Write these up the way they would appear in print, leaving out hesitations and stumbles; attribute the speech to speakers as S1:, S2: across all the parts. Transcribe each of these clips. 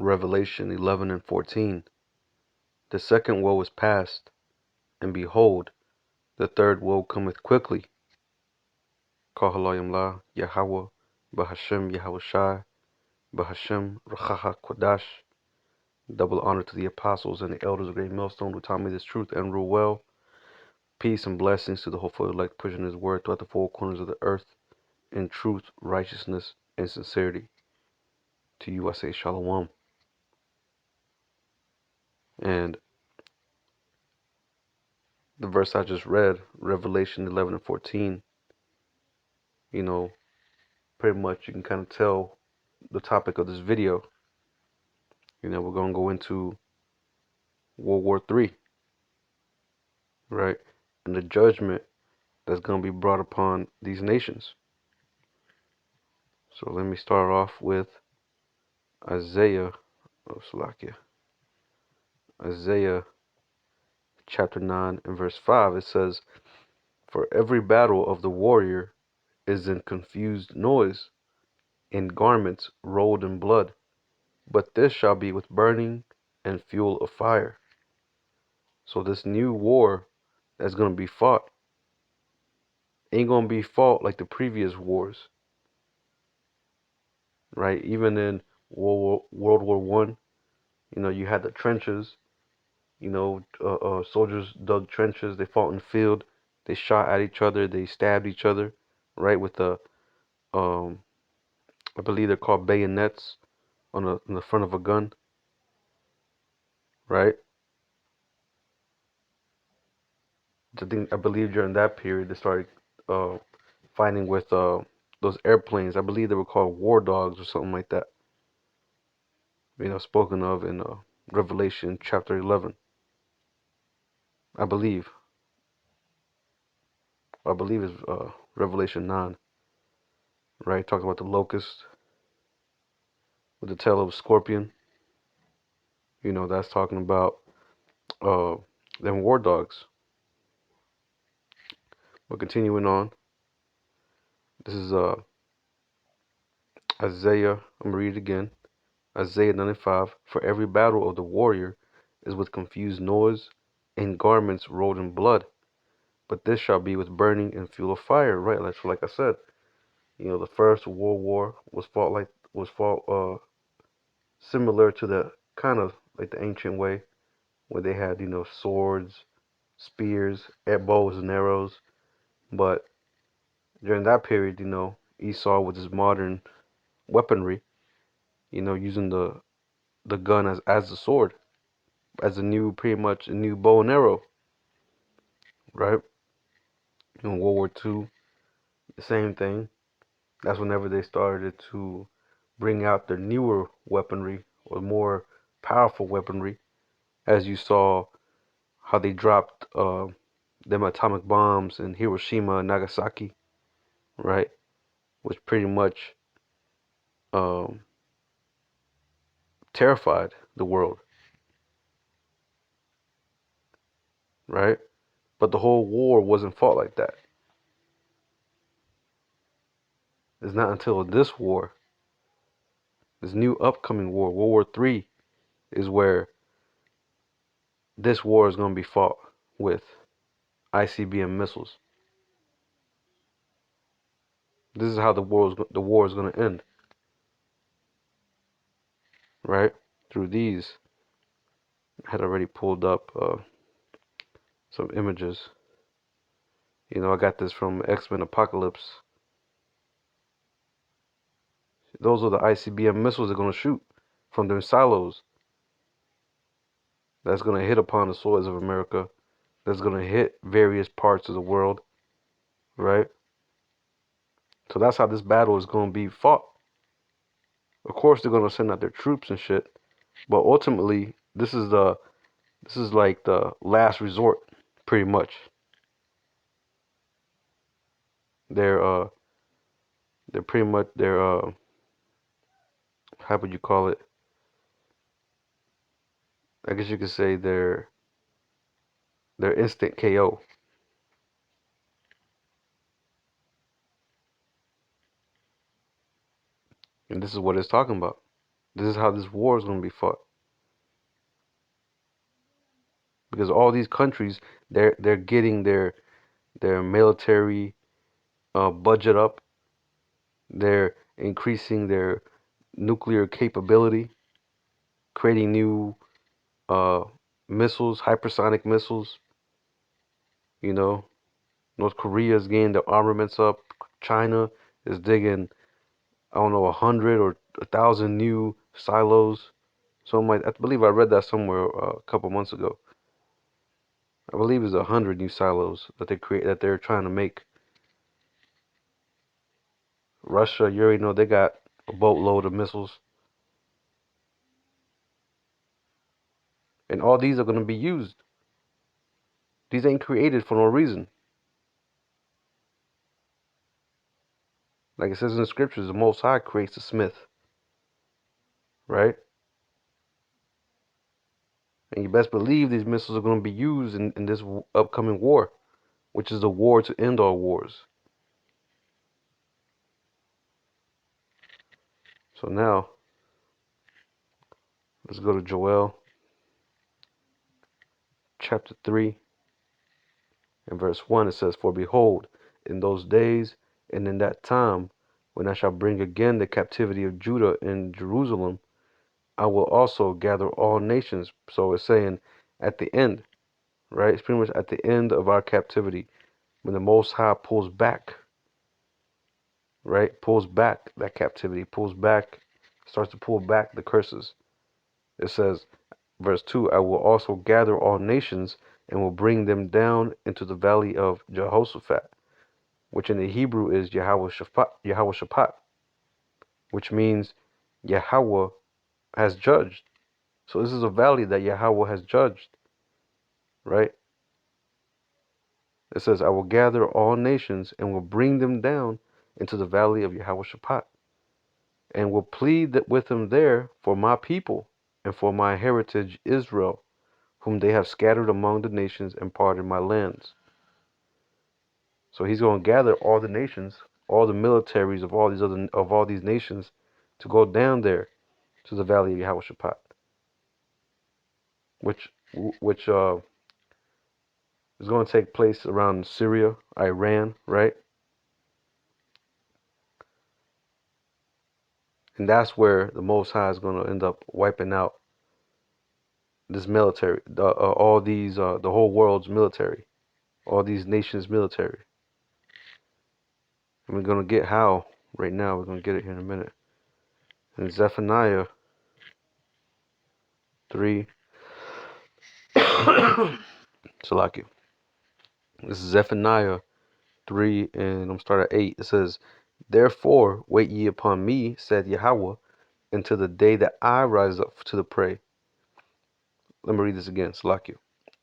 S1: Revelation 11 and 14. The second woe is past, and behold, the third woe cometh quickly. Kahalayim La, Yahweh, Bahashem Yahushai, Bahashem Rachaha Kodash. Double honor to the apostles and the elders of Great Millstone who taught me this truth and rule well. Peace and blessings to the hopeful elect pushing his word throughout the four corners of the earth in truth, righteousness, and sincerity. To you I say Shalom. And the verse I just read, Revelation 11 and 14, pretty much you can kind of tell the topic of this video. We're going to go into World War III, right? And the judgment that's going to be brought upon these nations. So let me start off with Isaiah, Isaiah chapter 9 and verse 5. It says, "For every battle of the warrior is in confused noise, in garments rolled in blood, but this shall be with burning and fuel of fire." So this new war that's going to be fought ain't going to be fought like the previous wars, right? Even in World War One, you had the trenches. Soldiers dug trenches. They fought in the field. They shot at each other. They stabbed each other, right? With um, I believe they're called bayonets on the front of a gun, right? I believe during that period they started uh, fighting with those airplanes. I believe they were called war dogs or something like that. Spoken of in Revelation chapter 11. I believe. It's Revelation 9, right? Talking about the locust with the tail of a scorpion. That's talking about uh, them war dogs. But continuing on, this is Isaiah. I'm going to read it again. Isaiah 95. "For every battle of the warrior is with confused noise and garments rolled in blood, but this shall be with burning and fuel of fire." Right, like I said, the first World War was fought similar to the kind of like the ancient way where they had swords, spears, bows and arrows. But during that period, Esau with his modern weaponry, using the gun as a sword, as pretty much a new bow and arrow, right? In World War II, the same thing. That's whenever they started to bring out their newer weaponry or more powerful weaponry, as you saw how they dropped them atomic bombs in Hiroshima and Nagasaki, right? Which pretty much um, terrified the world, right? But the whole war wasn't fought like that. It's not until this war, this new upcoming war, World War III, is where this war is going to be fought with ICBM missiles. This is how the war is going to end, right? Through these, I had already pulled up some images. I got this from X-Men Apocalypse. Those are the ICBM missiles they're going to shoot from their silos. That's going to hit upon the soils of America. That's going to hit various parts of the world, right? So that's how this battle is going to be fought. Of course, they're going to send out their troops and shit, but ultimately, this is like the last resort, pretty much. They're pretty much how would you call it? I guess you could say they're instant KO. And this is what it's talking about. This is how this war is going to be fought. Because all these countries, they're getting their military budget up. They're increasing their nuclear capability, creating new uh, missiles, hypersonic missiles. You know, North Korea is getting their armaments up. China is digging, I don't know, 100 or 1,000 new silos. So I believe I read that somewhere a couple months ago. I believe it's 100 new silos that they're trying to make. Russia, you already know they got a boatload of missiles, and all these are going to be used. These ain't created for no reason. Like it says in the scriptures, the Most High creates the smith, right? And you best believe these missiles are going to be used in this upcoming war, which is the war to end all wars. So now, let's go to Joel chapter 3 and verse 1. It says, "For behold, in those days and in that time, when I shall bring again the captivity of Judah and Jerusalem, I will also gather all nations." So it's saying at the end, right? It's pretty much at the end of our captivity, when the Most High pulls back, right? Pulls back that captivity, pulls back, starts to pull back the curses. It says, verse 2, "I will also gather all nations and will bring them down into the valley of Jehoshaphat," which in the Hebrew is Jehoshaphat, which means Yahweh has judged. So this is a valley that Yahweh has judged, right? It says, "I will gather all nations and will bring them down into the valley of Jehoshaphat, and will plead with him there for my people and for my heritage Israel, whom they have scattered among the nations and parted my lands." So he's going to gather all the nations, all the militaries of all these nations, to go down there to the valley of Jehoshaphat, which which is going to take place around Syria, Iran, right? And that's where the Most High is going to end up wiping out this military, all these, the whole world's military, all these nations' military. And we're going to get how right now. We're going to get it here in a minute. In Zephaniah 3, Salaki. This is Zephaniah 3, and I'm going to start at 8. It says, "Therefore wait ye upon me, said Yahweh, until the day that I rise up to the prey." Let me read this again, Salaki.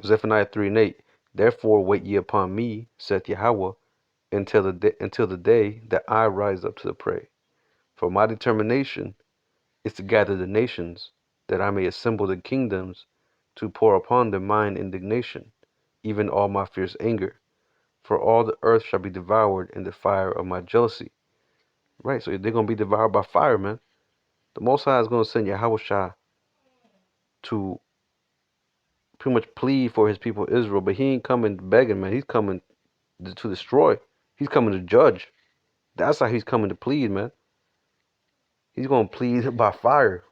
S1: Zephaniah 3 and 8. "Therefore wait ye upon me, saith Yahweh, until the day that I rise up to the prey. For my determination is to gather the nations, that I may assemble the kingdoms, to pour upon them mine indignation, even all my fierce anger. For all the earth shall be devoured in the fire of my jealousy." Right, so they're going to be devoured by fire, man. The Most High is going to send Yahweh Shah to pretty much plead for his people Israel, but he ain't coming begging, man. He's coming to destroy. He's coming to judge. That's how he's coming to plead, man. He's going to plead by fire.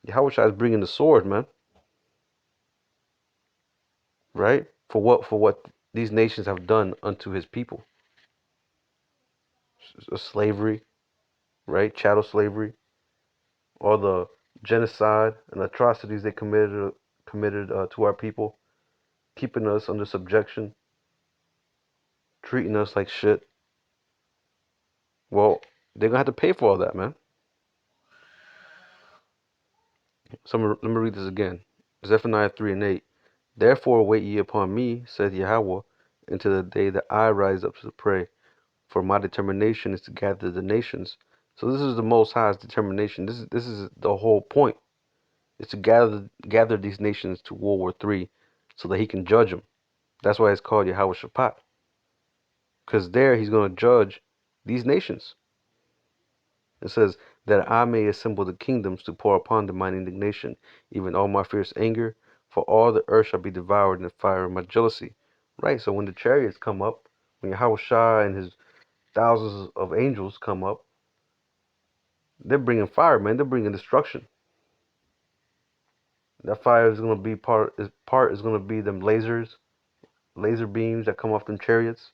S1: Yahweh Shai is bringing the sword, man. Right? For what? For what these nations have done unto his people. Slavery, right? Chattel slavery, all the genocide and atrocities they committed to our people, keeping us under subjection, treating us like shit. Well, they're gonna have to pay for all that, man. So let me read this again. Zephaniah 3 and 8. "Therefore wait ye upon me, saith Yahweh, until the day that I rise up to the prey. For my determination is to gather the nations." So this is the Most High's determination. This is the whole point. Is to gather these nations to World War III, so that he can judge them. That's why it's called Yahweh Shaphat. Because there he's going to judge these nations. It says, that I may assemble the kingdoms to pour upon them mine indignation, even all my fierce anger, for all the earth shall be devoured in the fire of my jealousy. Right, so when the chariots come up, when Yahushua and his thousands of angels come up, they're bringing fire, man. They're bringing destruction. That fire is gonna be part is gonna be them laser beams that come off them chariots,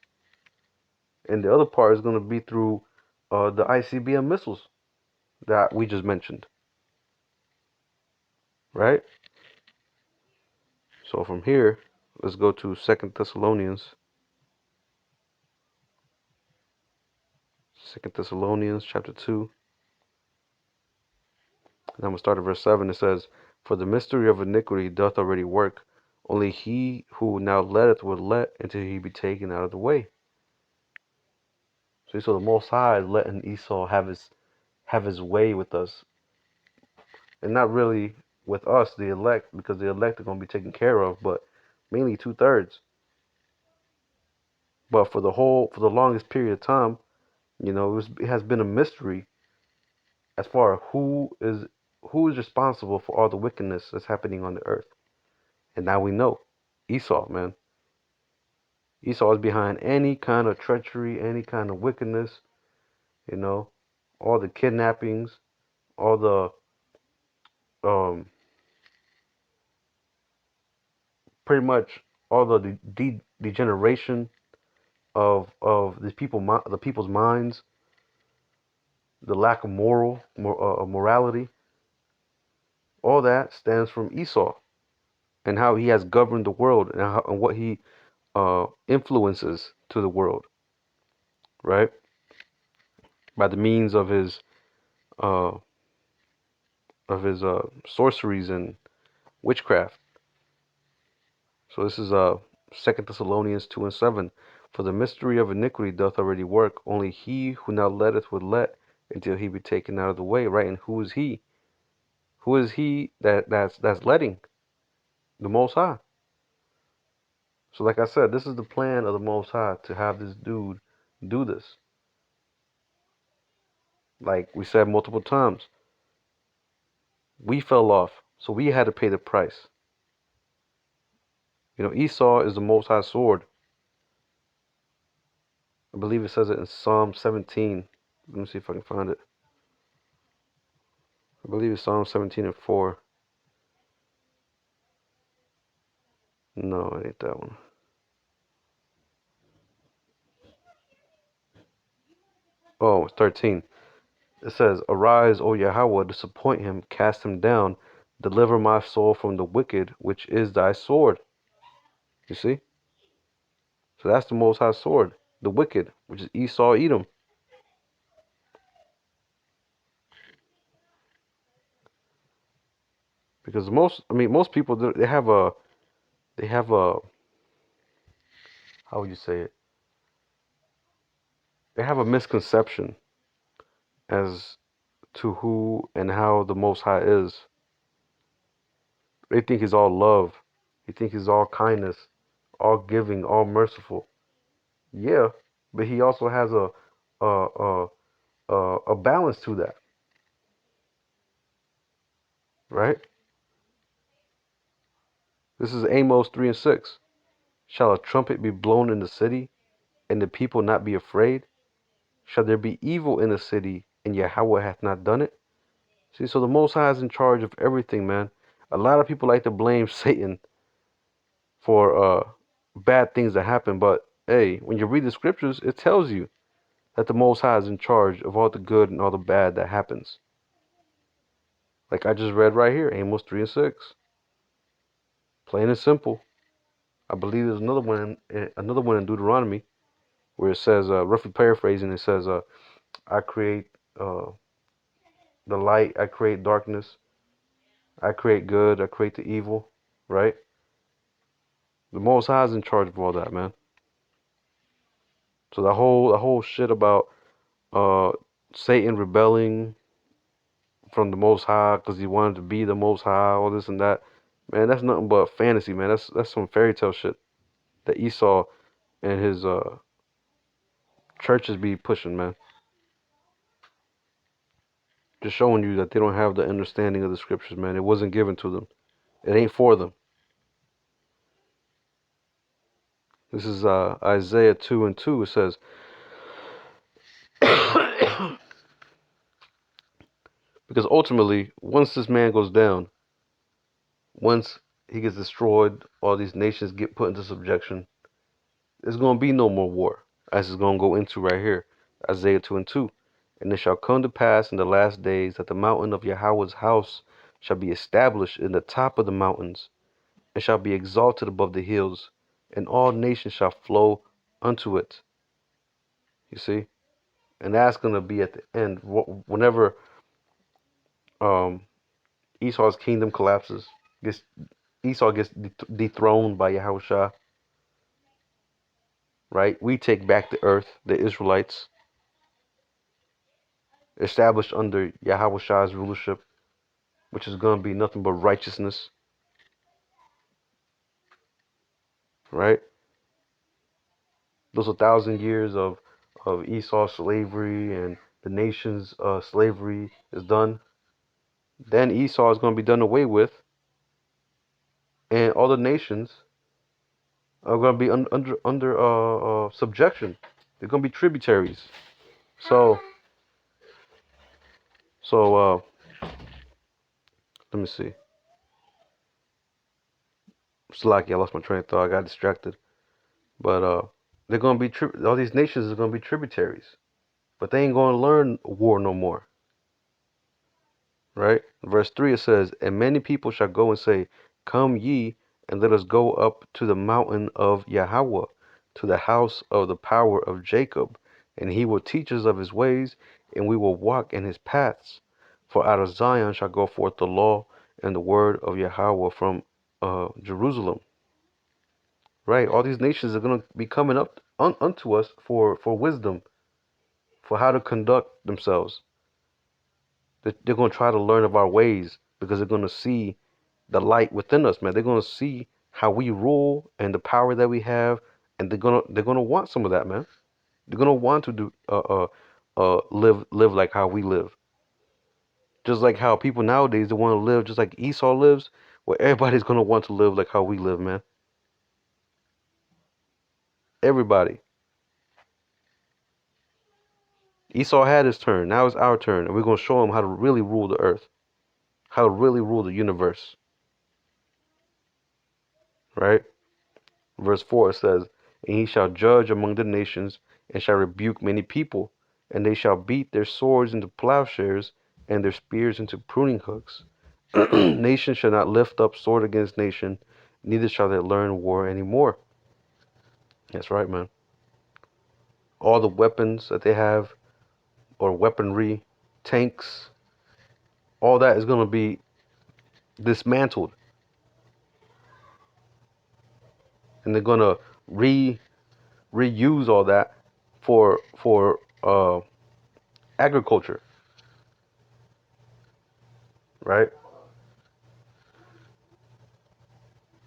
S1: and the other part is gonna be through the ICBM missiles that we just mentioned, right? So from here, let's go to Second Thessalonians chapter 2, and I'm gonna start at verse 7. It says, "For the mystery of iniquity doth already work; only he who now letteth will let until he be taken out of the way." So the Most High is letting Esau have his way with us, and not really with us, the elect, because the elect are gonna be taken care of, but mainly 2/3. But for the longest period of time, it has been a mystery as far as who is responsible for all the wickedness that's happening on the earth. And now we know, Esau, man. Esau is behind any kind of treachery, any kind of wickedness, you know, all the kidnappings, all the um pretty much all the degeneration of the people's minds, the lack of morality, all that stems from Esau and how he has governed the world, and what he influences to the world, right? By the means uh, of his sorceries and witchcraft. So this is Second Thessalonians 2:7. For the mystery of iniquity doth already work; only he who now letteth would let until he be taken out of the way. Right? And who is he? Who is he that's letting? The Most High. So like I said, this is the plan of the Most High to have this dude do this. Like we said multiple times, we fell off, so we had to pay the price. Esau is the Most High sword. I believe it says it in Psalm 17. Let me see if I can find it. I believe it's Psalm 17 and 4. No, it ain't that one. Oh, it's 13. It says, Arise, O Yahweh, disappoint him, cast him down, deliver my soul from the wicked, which is thy sword. You see? So that's the Most High sword, the wicked, which is Esau, Edom. Because most people, they have a, how would you say it? They have a misconception as to who and how the Most High is. They think he's all love. They think he's all kindness, all giving, all merciful. Yeah, but he also has a a a balance to that, right? This is Amos 3:6. Shall a trumpet be blown in the city, and the people not be afraid? Shall there be evil in the city, and Yahweh hath not done it? See, so the Most High is in charge of everything, man. A lot of people like to blame Satan for bad things that happen, but hey, when you read the scriptures, it tells you that the Most High is in charge of all the good and all the bad that happens. Like I just read right here, Amos 3:6. Plain and simple. I believe there's another one in Deuteronomy where it says, roughly paraphrasing, it says, I create uh, the light, I create darkness, I create good, I create the evil, right? The Most High is in charge of all that, man. So the whole shit about uh, Satan rebelling from the Most High because he wanted to be the Most High, all this and that, man, that's nothing but fantasy, man. That's some fairy tale shit that Esau and his churches be pushing, man. Just showing you that they don't have the understanding of the scriptures, man. It wasn't given to them. It ain't for them. This is Isaiah 2:2. It says, because ultimately, once this man goes down, once he gets destroyed, all these nations get put into subjection, there's going to be no more war, as it's going to go into right here, Isaiah 2:2. And it shall come to pass in the last days that the mountain of Yahweh's house shall be established in the top of the mountains, and shall be exalted above the hills, and all nations shall flow unto it. You see? And that's going to be at the end. Whenever um, Esau's kingdom collapses, gets Esau gets dethroned by Yahushua, right? We take back the earth, the Israelites, established under Yahushua's rulership, which is going to be nothing but righteousness, right? Those 1,000 years of Esau's slavery and the nation's slavery is done. Then Esau is going to be done away with, and all the nations are going to be under subjection. They're going to be tributaries. So let me see. Slacky, I lost my train of thought. I got distracted. But they're going to be all these nations are going to be tributaries, but they ain't going to learn war no more, right? Verse 3 it says, and many people shall go and say, come ye, and let us go up to the mountain of Yahweh, to the house of the power of Jacob, and he will teach us of his ways, and we will walk in his paths. For out of Zion shall go forth the law and the word of Yahweh from Jerusalem. Right? All these nations are going to be coming up unto us for wisdom, for how to conduct themselves. They're going to try to learn of our ways because they're going to see the light within us, man. They're going to see how we rule and the power that we have, and they're gonna want some of that, man. They're gonna want to do live like how we live, just like how people nowadays they want to live just like Esau lives. Well, everybody's gonna want to live like how we live, man. Everybody. Esau had his turn. Now it's our turn, and we're gonna show him how to really rule the earth, how to really rule the universe, right? Verse 4 says, and he shall judge among the nations, and shall rebuke many people, and they shall beat their swords into plowshares, and their spears into pruning hooks. Nation shall not lift up sword against nation, neither shall they learn war anymore. That's right, man. All the weapons that they have, or weaponry, tanks, all that is going to be dismantled. And they're going to reuse all that for agriculture, right?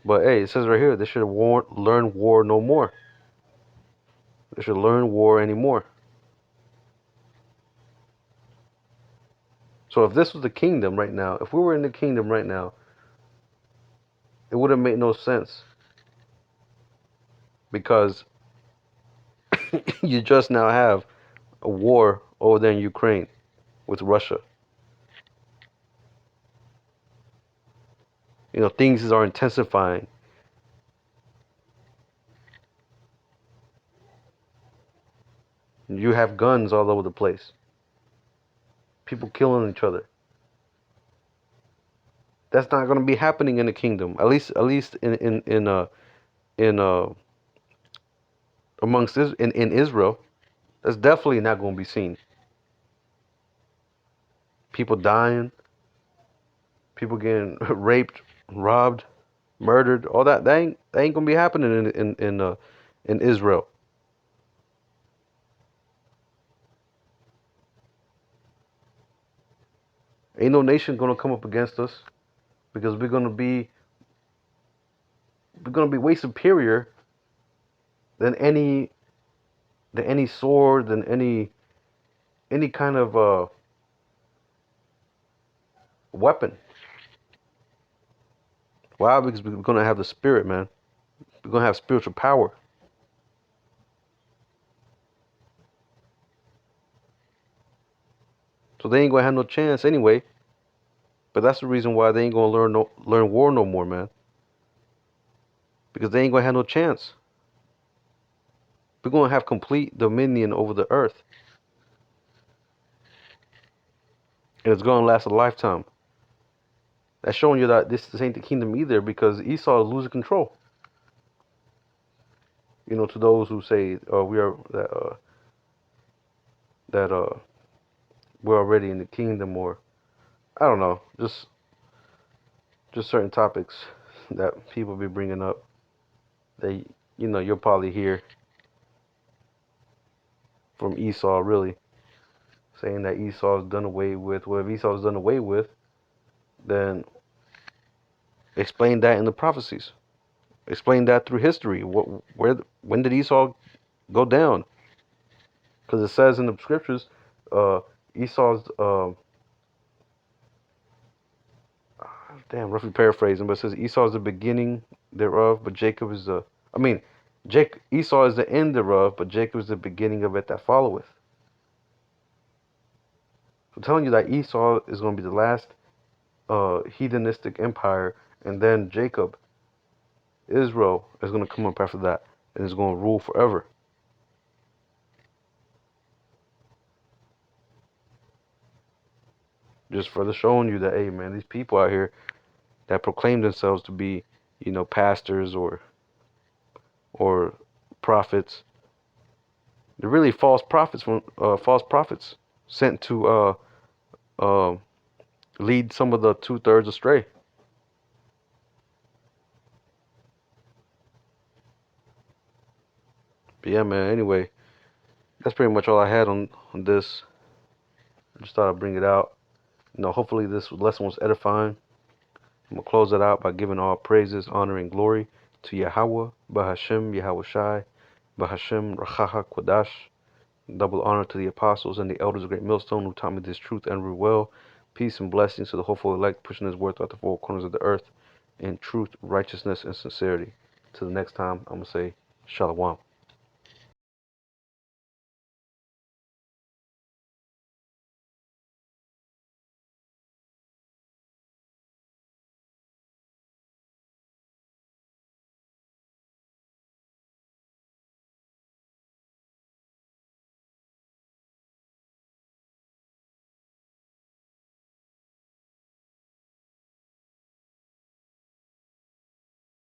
S1: But hey, it says right here they should learn war no more. They should learn war anymore. So if this was the kingdom right now, if we were in the kingdom right now, it would have made no sense, because you just now have a war over there in Ukraine with Russia. You know, things are intensifying. You have guns all over the place. People killing each other. That's not going to be happening in the kingdom. At least in amongst in Israel. That's definitely not going to be seen. People dying, people getting raped, robbed, murdered, all that. That ain't gonna be happening in Israel. Ain't no nation gonna come up against us, because we're gonna be way superior than any sword, than any kind of weapon. Why? Because we're gonna have the spirit, man. We're gonna have spiritual power. So they ain't gonna have no chance anyway. But that's the reason why they ain't gonna learn war no more, man. Because they ain't gonna have no chance. We're gonna have complete dominion over the earth, and it's gonna last a lifetime. That's showing you that this ain't the kingdom either, because Esau is losing control. You know, to those who say, we are that we're already in the kingdom, or I don't know, just certain topics that people be bringing up. They, you'll probably hear from Esau really saying that Esau's done away with. Well, if Esau's done away with, then explain that in the prophecies. Explain that through history. When did Esau go down? Because it says in the scriptures, Esau's damn, roughly paraphrasing, but it says Esau is the beginning thereof, but Jacob is the. I mean, Esau is the end thereof, but Jacob is the beginning of it that followeth. I'm telling you that Esau is going to be the last heathenistic empire, and then Jacob, Israel, is going to come up after that, and is going to rule forever. Just further showing you that, hey, man, these people out here that proclaim themselves to be, pastors or prophets, they're really false prophets sent to uh, lead some of the 2/3 astray. But yeah, man. Anyway, that's pretty much all I had on this. I just thought I'd bring it out. Hopefully this lesson was edifying. I'm gonna close it out by giving all praises, honor, and glory to Yahweh, Bahashem, Yahweh Shai, Bahashem, Rachaha Kodash. Double honor to the apostles and the elders of Great Millstone who taught me this truth and rule well. Peace and blessings to the hopeful elect, pushing his word throughout the four corners of the earth in truth, righteousness, and sincerity. Till the next time, I'm going to say Shalom.